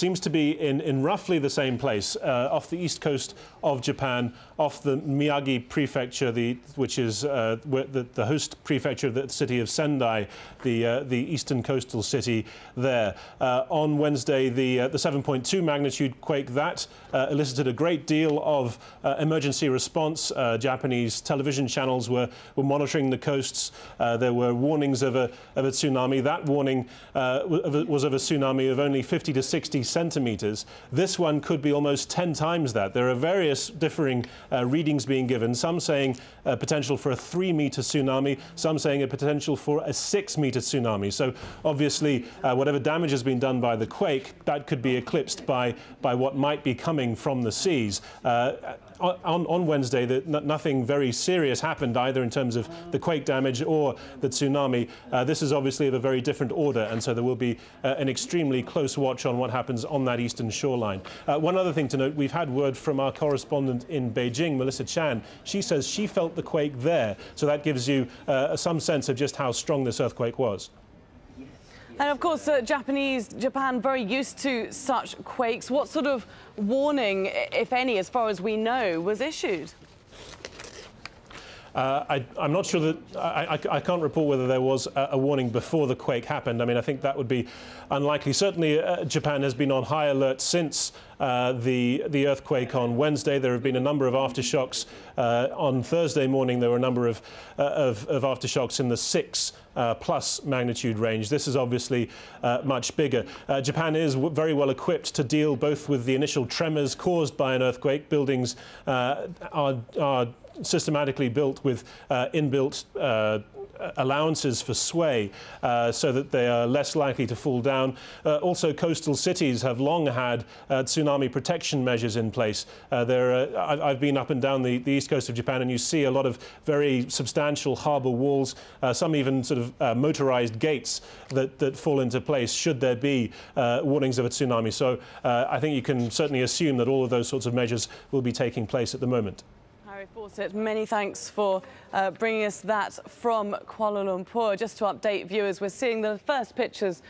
seems to be in roughly the same place, off the east coast of Japan, off the Miyagi prefecture, which is the host prefecture of the city of Sendai, the eastern coastal city there. On Wednesday, the 7.2 magnitude quake that elicited a great deal of emergency response. Japanese television channels were monitoring the coasts. There were warnings of a tsunami. That warning was of a tsunami of only 50 to 60 centimeters. This one could be almost 10 times that. There are various differing readings being given, some saying potential for a 3-meter tsunami, some saying a potential for a 6-meter tsunami. So obviously, whatever damage has been done by the quake, that could be eclipsed by what might be coming from the seas. On Wednesday, nothing very serious happened either in terms of the quake damage or the tsunami. This is obviously of a very different order, and so there will be an extremely close watch on what happens on that eastern shoreline. One other thing to note, we've had word from our correspondent in Beijing, Melissa Chan. She says she felt the quake there, so that gives you some sense of just how strong this earthquake was. And of course, Japan, very used to such quakes. What sort of warning, if any, as far as we know, was issued? I'm not sure that I can't report whether there was a warning before the quake happened. I mean, I think that would be unlikely. Certainly, Japan has been on high alert since the earthquake on Wednesday. There have been a number of aftershocks. On Thursday morning, there were a number of aftershocks in the 6+ magnitude range. This is obviously much bigger. Japan is very well equipped to deal both with the initial tremors caused by an earthquake. Buildings are systematically built with inbuilt allowances for sway so that they are less likely to fall down. Also, coastal cities have long had tsunami protection measures in place. I've been up and down the east coast of Japan, and you see a lot of very substantial harbour walls, some even sort of motorised gates that fall into place should there be warnings of a tsunami. So I think you can certainly assume that all of those sorts of measures will be taking place at the moment. Fawcett, many thanks for bringing us that from Kuala Lumpur. Just to update viewers, we're seeing the first pictures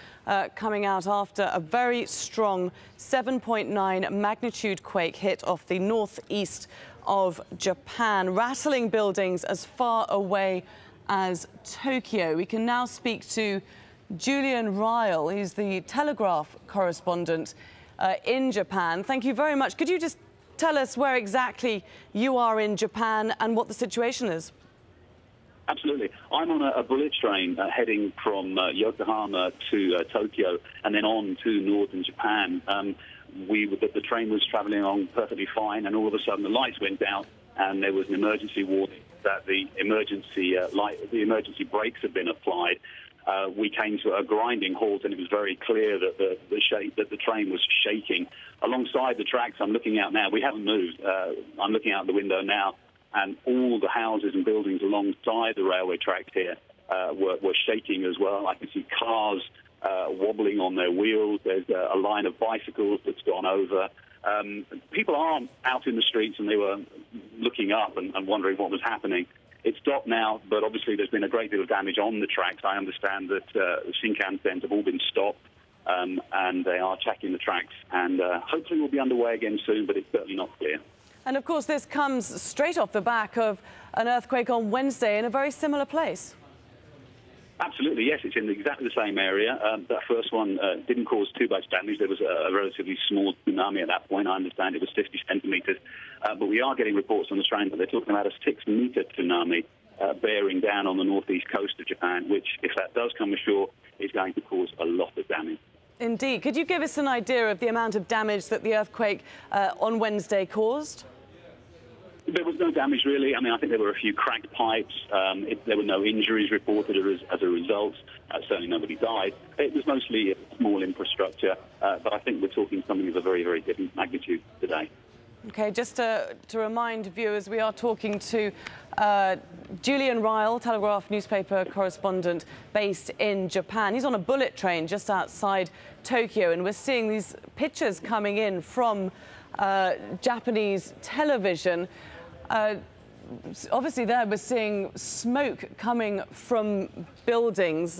coming out after a very strong 7.9 magnitude quake hit off the northeast of Japan, rattling buildings as far away as Tokyo. We can now speak to Julian Ryle. He's the Telegraph correspondent in Japan. Thank you very much. Could you just tell us where exactly you are in Japan and what the situation is? Absolutely. I'm on a bullet train heading from Yokohama to Tokyo and then on to northern Japan. The train was travelling along perfectly fine, and all of a sudden the lights went down and there was an emergency warning that the emergency brakes had been applied. We came to a grinding halt, and it was very clear that the train was shaking. Alongside the tracks I'm looking out now, we haven't moved. I'm looking out the window now, and all the houses and buildings alongside the railway tracks here were shaking as well. I can see cars wobbling on their wheels. There's a line of bicycles that's gone over. People are out in the streets, and they were looking up and wondering what was happening. It's stopped now, but obviously there's been a great deal of damage on the tracks. I understand that the Shinkansen have all been stopped, and they are checking the tracks, and hopefully we'll be underway again soon, but it's certainly not clear. And of course, this comes straight off the back of an earthquake on Wednesday in a very similar place. Absolutely, yes. It's in exactly the same area. That first one didn't cause too much damage. There was a relatively small tsunami at that point. I understand it was 50 centimetres. But we are getting reports on the train that they're talking about a 6-metre tsunami bearing down on the northeast coast of Japan, which, if that does come ashore, is going to cause a lot of damage. Indeed. Could you give us an idea of the amount of damage that the earthquake on Wednesday caused? There was no damage, really. I mean, I think there were a few cracked pipes. There were no injuries reported as a result. Certainly nobody died. It was mostly small infrastructure, but I think we're talking something of a very, very different magnitude today. OK, just to remind viewers, we are talking to Julian Ryle, Telegraph newspaper correspondent based in Japan. He's on a bullet train just outside Tokyo, and we're seeing these pictures coming in from Japanese television. Obviously there we're seeing smoke coming from buildings.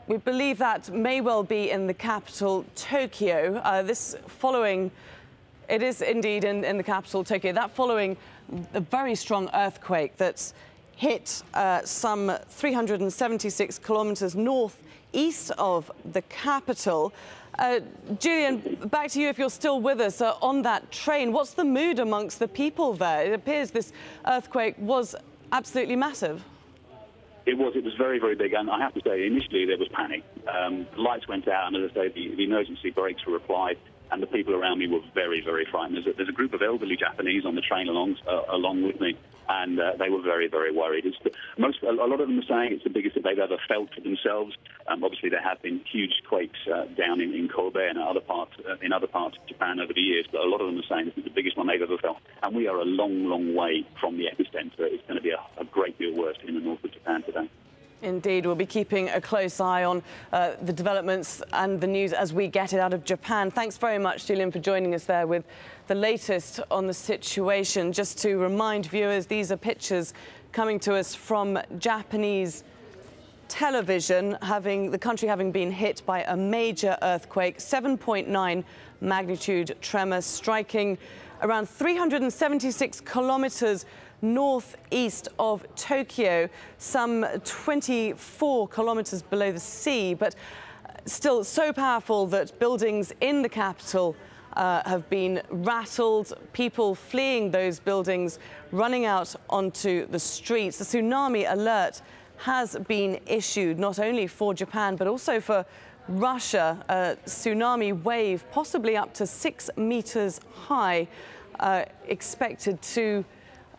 We believe that may well be in the capital, Tokyo. It is indeed in the capital, Tokyo. That following a very strong earthquake that's hit some 376 kilometers northeast of the capital. Julian, back to you if you're still with us on that train. What's the mood amongst the people there? It appears this earthquake was absolutely massive. It was very, very big, and I have to say, initially there was panic. The lights went out, and as I say, the emergency brakes were applied, and the people around me were very, very frightened. There's a group of elderly Japanese on the train along with me, and they were very, very worried. A lot of them are saying it's the biggest that they've ever felt for themselves. Obviously, there have been huge quakes down in Kobe and other parts of Japan over the years, but a lot of them are saying this is the biggest one they've ever felt. And we are a long, long way from the epicenter. It's going to be a great deal worse in the north of Japan today. Indeed, we'll be keeping a close eye on the developments and the news as we get it out of Japan. Thanks very much, Julian, for joining us there with the latest on the situation. Just to remind viewers, these are pictures coming to us from Japanese television, the country having been hit by a major earthquake, 7.9 magnitude tremor, striking around 376 kilometers northeast of Tokyo, some 24 kilometers below the sea, but still so powerful that buildings in the capital have been rattled, people fleeing those buildings, running out onto the streets. The tsunami alert has been issued not only for Japan but also for Russia. A tsunami wave possibly up to 6 meters high expected to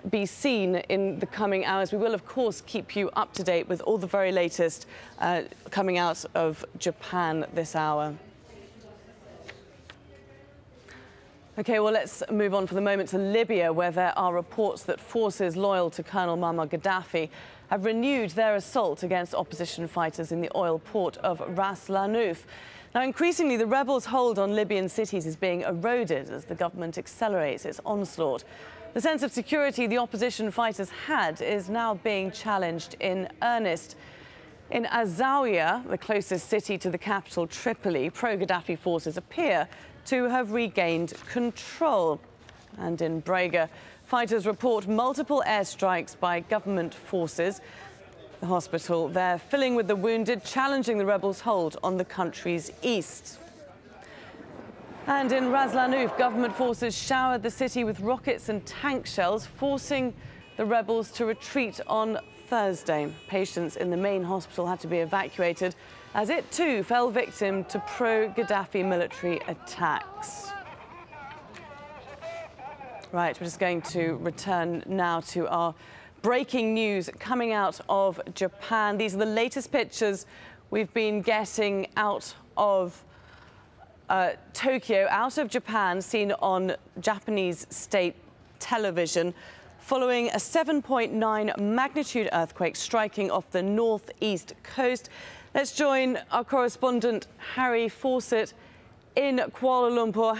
be seen in the coming hours. We will, of course, keep you up to date with all the very latest coming out of Japan this hour. OK, well, let's move on for the moment to Libya, where there are reports that forces loyal to Colonel Muammar Gaddafi have renewed their assault against opposition fighters in the oil port of Ras Lanuf. Now, increasingly, the rebels' hold on Libyan cities is being eroded as the government accelerates its onslaught. The sense of security the opposition fighters had is now being challenged in earnest. In AlJazeera, the closest city to the capital, Tripoli, pro-Gaddafi forces appear to have regained control. And in Brega, fighters report multiple airstrikes by government forces. The hospital there filling with the wounded, challenging the rebels' hold on the country's east. And in Ras Lanuf, government forces showered the city with rockets and tank shells, forcing the rebels to retreat on Thursday. Patients in the main hospital had to be evacuated as it too fell victim to pro-Gaddafi military attacks. Right, we're just going to return now to our breaking news coming out of Japan. These are the latest pictures we've been getting out of Tokyo, out of Japan, seen on Japanese state television, following a 7.9 magnitude earthquake striking off the northeast coast. Let's join our correspondent Harry Fawcett in Kuala Lumpur.